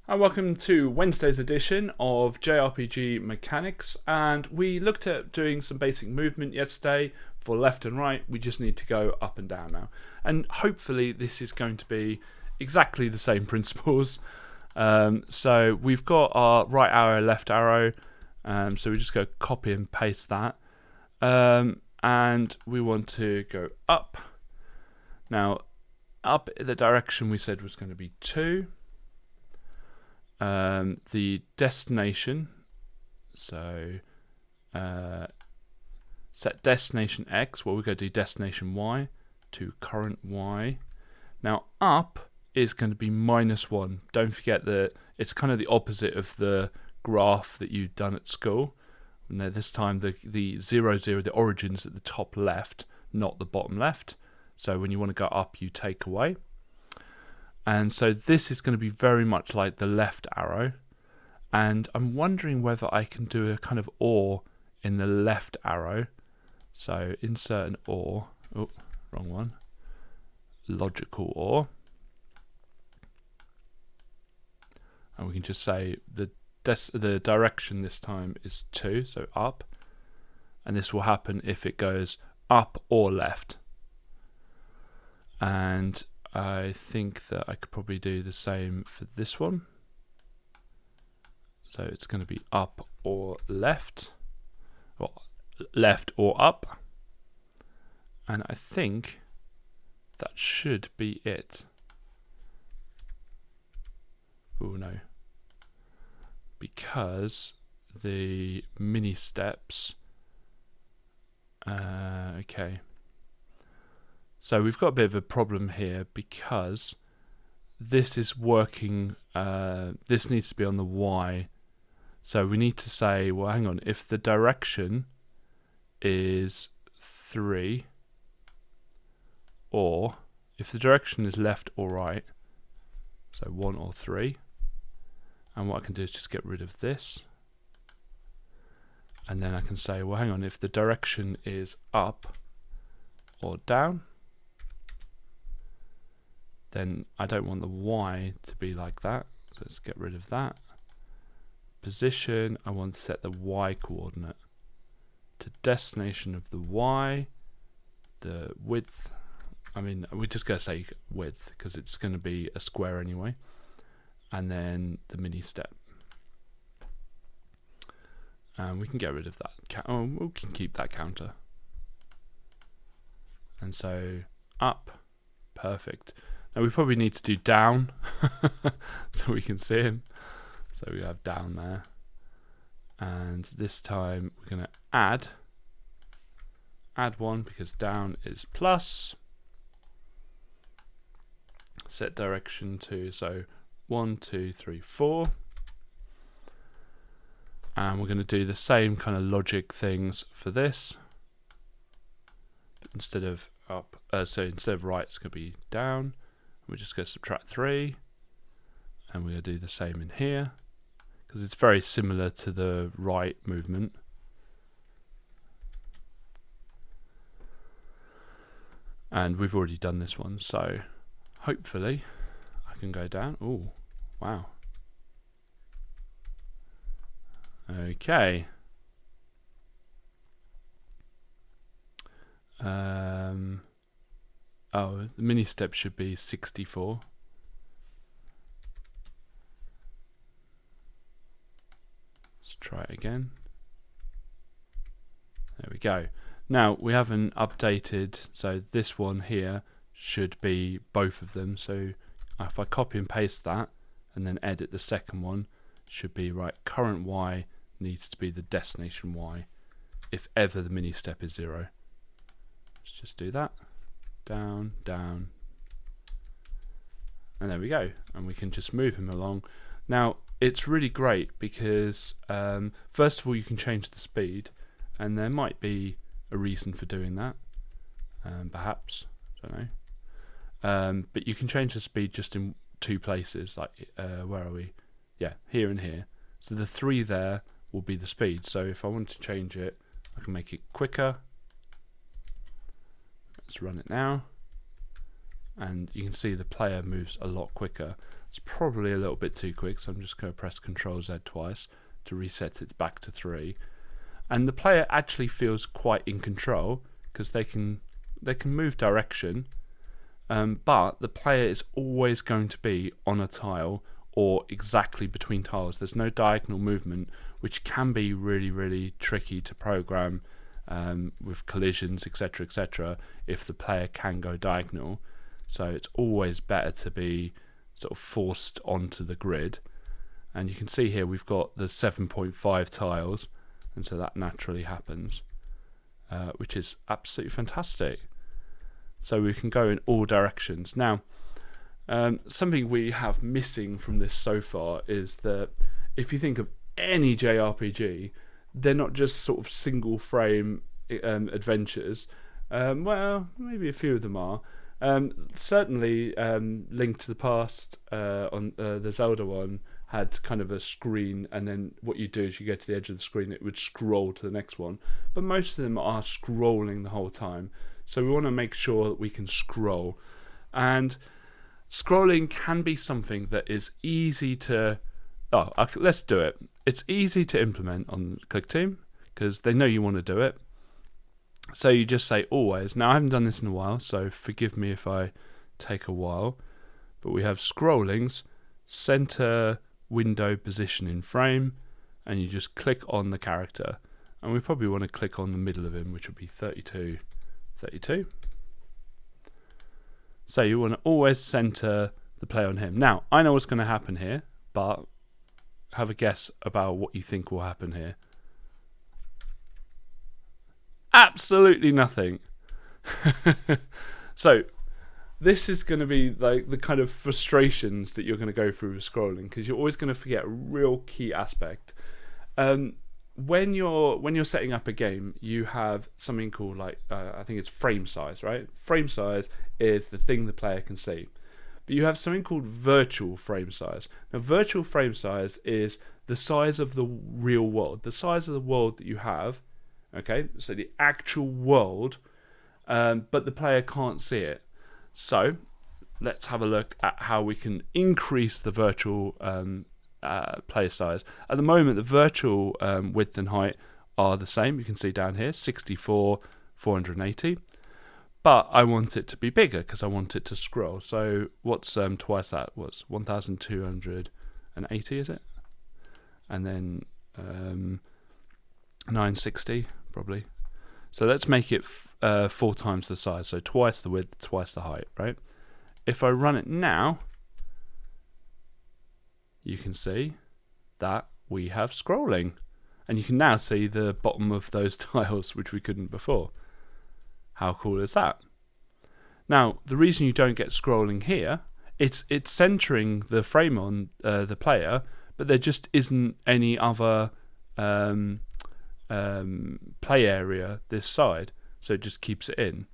Hi, welcome to Wednesday's edition of JRPG Mechanics, and we looked at doing some basic movement yesterday for left and right. We just need to go up and down now, and hopefully this is going to be exactly the same principles. So we've got our right arrow, left arrow, so we just go copy and paste that, and we want to go up. Now, up the direction we said was going to be 2. The destination, so set destination X, well, we're going to do destination Y to current Y. Now up is going to be -1. Don't forget that it's kind of the opposite of the graph that you've done at school. Now this time the 0, 0, the origin's at the top left, not the bottom left. So when you want to go up, you take away. And so this is going to be very much like the left arrow. And I'm wondering whether I can do a kind of OR in the left arrow. So insert an OR. Oh, wrong one. Logical OR. And we can just say the direction this time is 2, so up. And this will happen if it goes up or left. And I think that I could probably do the same for this one. So it's going to be up or left, or left or up. And I think that should be it. Oh no. Because the mini steps, okay. So we've got a bit of a problem here because this is working, this needs to be on the Y. So we need to say, well, hang on, if the direction is 3, or if the direction is left or right, so 1 or 3, and what I can do is just get rid of this. And then I can say, well, hang on, if the direction is up or down, then I don't want the Y to be like that. So let's get rid of that. Position, I want to set the Y coordinate to destination of the Y. The width, I mean, we're just going to say width because it's going to be a square anyway. And then the mini step. And we can get rid of that. We can keep that counter. And so up, perfect. Now we probably need to do down so we can see him. So we have down there. And this time we're going to add 1 because down is plus. Set direction to, so 1, 2, 3, 4. And we're going to do the same kind of logic things for this. But instead of up, so instead of right, it's going to be down. We're just going to subtract 3, and we're going to do the same in here because it's very similar to the right movement. And we've already done this one, so hopefully I can go down. Oh, wow. Okay. Oh, the mini step should be 64. Let's try it again. There we go. Now we haven't updated, so this one here should be both of them. So if I copy and paste that and then edit the second one, should be right. Current Y needs to be the destination Y if ever the mini step is 0. Let's just do that. Down, down, and there we go, and we can just move him along. Now it's really great because first of all you can change the speed, and there might be a reason for doing that, perhaps, I don't know, but you can change the speed just in 2 places, like where are we? Yeah, here and here. So the 3 there will be the speed. So if I want to change it, I can make it quicker. Let's run it now, and you can see the player moves a lot quicker. It's probably a little bit too quick, so I'm just going to press Ctrl Z twice to reset it back to 3. And the player actually feels quite in control because they can move direction, but the player is always going to be on a tile or exactly between tiles. There's no diagonal movement, which can be really, really tricky to program with collisions, etc., etc., if the player can go diagonal. So it's always better to be sort of forced onto the grid. And you can see here we've got the 7.5 tiles, and so that naturally happens, which is absolutely fantastic. So we can go in all directions. Now, something we have missing from this so far is that if you think of any JRPG, they're not just sort of single frame adventures. Well, maybe a few of them are. Certainly, Link to the Past on the Zelda one had kind of a screen, and then what you do is you go to the edge of the screen, it would scroll to the next one. But most of them are scrolling the whole time. So we want to make sure that we can scroll. And scrolling can be something that is easy to... let's do it. It's easy to implement on Clickteam because they know you want to do it. So you just say always. Now I haven't done this in a while, so forgive me if I take a while. But we have scrollings, center window position in frame, and you just click on the character. And we probably want to click on the middle of him, which would be 32. So you want to always center the play on him. Now, I know what's going to happen here, but have a guess about what you think will happen here. Absolutely nothing. So this is going to be like the kind of frustrations that you're going to go through with scrolling, because you're always going to forget a real key aspect. When you're setting up a game, you have something called I think it's frame size, right? Frame size is the thing the player can see. But you have something called virtual frame size. Now, virtual frame size is the size of the real world, the size of the world that you have. Okay, so the actual world, but the player can't see it. So let's have a look at how we can increase the virtual player size. At the moment, the virtual width and height are the same. You can see down here, 64, 480. But I want it to be bigger because I want it to scroll. So what's twice that? What's 1,280, is it? And then 960, probably. So let's make it 4 times the size. So twice the width, twice the height, right? If I run it now, you can see that we have scrolling. And you can now see the bottom of those tiles, which we couldn't before. How cool is that? Now, the reason you don't get scrolling here, it's centering the frame on the player, but there just isn't any other play area this side, so it just keeps it in.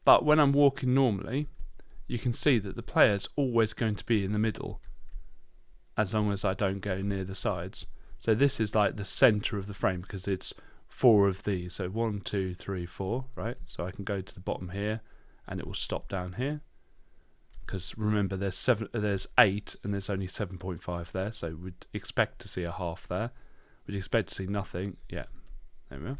But when I'm walking normally, you can see that the player's always going to be in the middle, as long as I don't go near the sides. So this is like the center of the frame because it's 4 of these. So 1, 2, 3, 4, right? So I can go to the bottom here and it will stop down here. Because remember, there's 8 and there's only 7.5 there, so we'd expect to see a half there. We'd expect to see nothing. Yeah, there we are.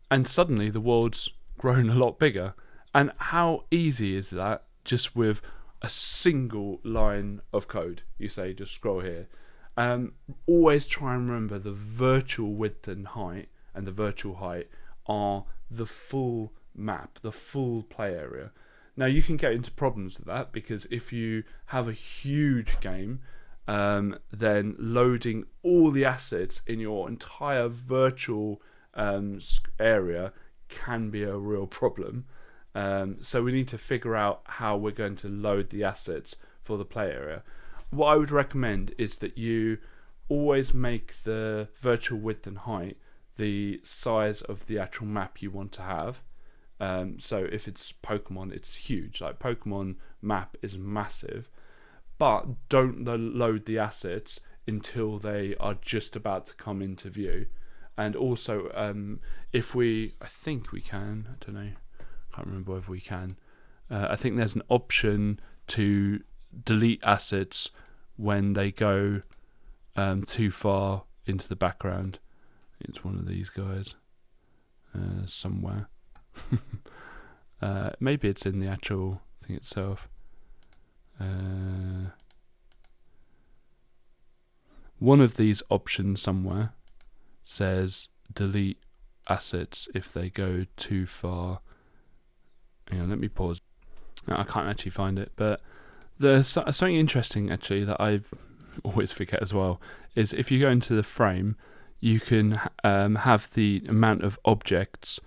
And suddenly the world's grown a lot bigger. And how easy is that just with a single line of code? You say, just scroll here. Always try and remember the virtual width and height and the virtual height are the full map, the full play area. Now you can get into problems with that because if you have a huge game, then loading all the assets in your entire virtual area can be a real problem. So we need to figure out how we're going to load the assets for the play area. What I would recommend is that you always make the virtual width and height the size of the actual map you want to have. So if it's Pokemon, it's huge. Like Pokemon map is massive, but don't load the assets until they are just about to come into view. And also, I think we can, I don't know, I can't remember whether we can, I think there's an option to delete assets when they go too far into the background. It's one of these guys somewhere. Maybe it's in the actual thing itself. One of these options somewhere says delete assets if they go too far. Hang on, let me pause. No, I can't actually find it, but there's something interesting actually that I always forget as well, is if you go into the frame, you can have the amount of objects.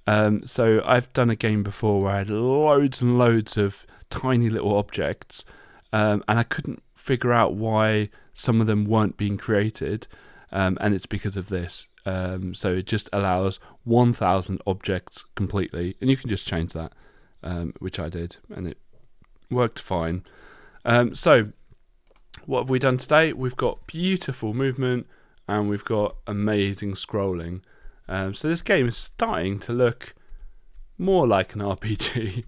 So I've done a game before where I had loads and loads of tiny little objects, and I couldn't figure out why some of them weren't being created, and it's because of this. So it just allows 1,000 objects completely, and you can just change that, which I did, and it worked fine. So what have we done today? We've got beautiful movement and we've got amazing scrolling. So this game is starting to look more like an RPG.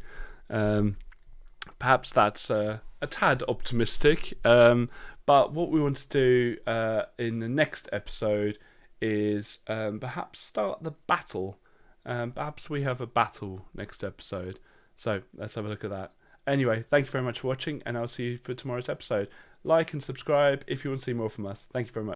Perhaps that's a tad optimistic, but what we want to do in the next episode is perhaps start the battle. Perhaps we have a battle next episode. So let's have a look at that. Anyway, thank you very much for watching, and I'll see you for tomorrow's episode. Like and subscribe if you want to see more from us. Thank you very much.